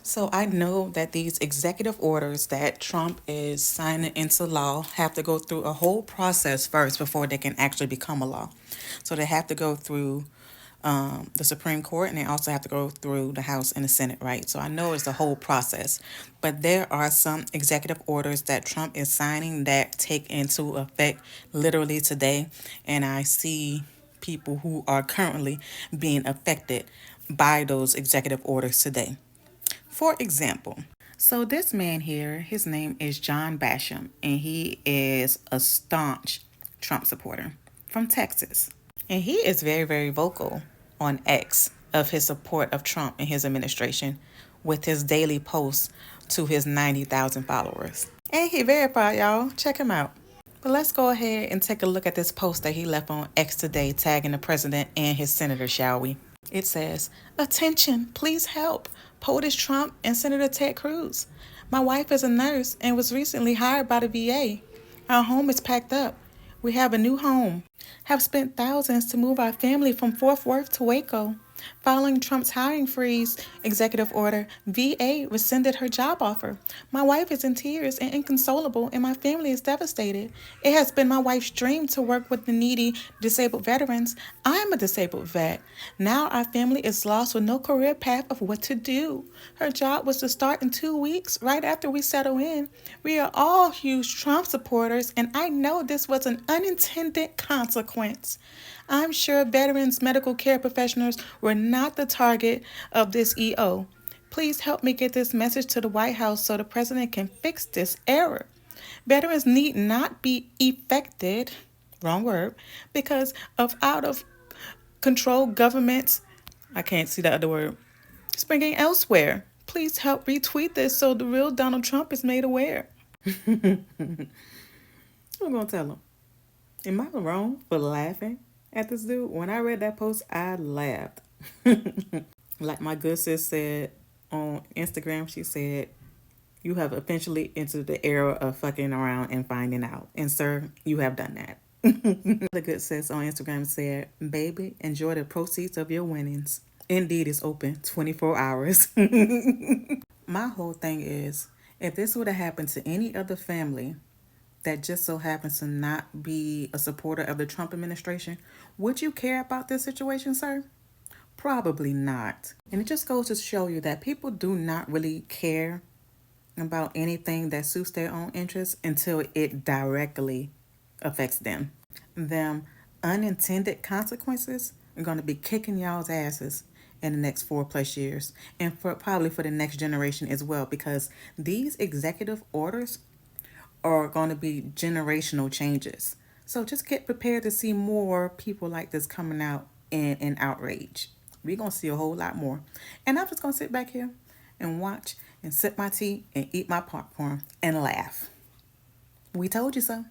So I know that these executive orders that Trump is signing into law have to go through a whole process first before they can actually become a law. So they have to go through the Supreme Court, and they also have to go through the House and the Senate, right? So I know it's a whole process. But there are some executive orders that Trump is signing that take into effect literally today. And I see people who are currently being affected by those executive orders today. For example, so this man here, his name is John Basham, and he is a staunch Trump supporter from Texas. And he is very, very vocal on X of his support of Trump and his administration with his daily posts to his 90,000 followers. And he verified, y'all. Check him out. But let's go ahead and take a look at this post that he left on X today, tagging the president and his senator, shall we? It says, "Attention, please help POTUS Trump and Senator Ted Cruz. My wife is a nurse and was recently hired by the VA. Our home is packed up. We have a new home. Have spent thousands to move our family from Fort Worth to Waco. Following Trump's hiring freeze executive order, VA rescinded her job offer. My wife is in tears and inconsolable, and my family is devastated. It has been my wife's dream to work with the needy disabled veterans. I'm a disabled vet. Now our family is lost with no career path of what to do. Her job was to start in 2 weeks, right after we settle in. We are all huge Trump supporters, and I know this was an unintended consequence. I'm sure veterans medical care professionals were not the target of this EO. Please help me get this message to the White House so the president can fix this error. Veterans need not be affected, wrong word, because of out of control governments, I can't see the other word, springing elsewhere. Please help retweet this so the real Donald Trump is made aware." I'm going to tell him. Am I wrong for laughing at this dude? When I read that post, I laughed. Like my good sis said on Instagram, she said, "You have officially entered the era of fucking around and finding out." And sir, you have done that. The good sis on Instagram said, "Baby, enjoy the proceeds of your winnings. Indeed is open 24 hours. My whole thing is, if this would have happened to any other family that just so happens to not be a supporter of the Trump administration, would you care about this situation, sir? Probably not. And it just goes to show you that people do not really care about anything that suits their own interests until it directly affects them. Them unintended consequences are going to be kicking y'all's asses in the next 4+ years, and probably for the next generation as well, because these executive orders are going to be generational changes. So just get prepared to see more people like this coming out in outrage. We're going to see a whole lot more. And I'm just going to sit back here and watch and sip my tea and eat my popcorn and laugh. We told you so.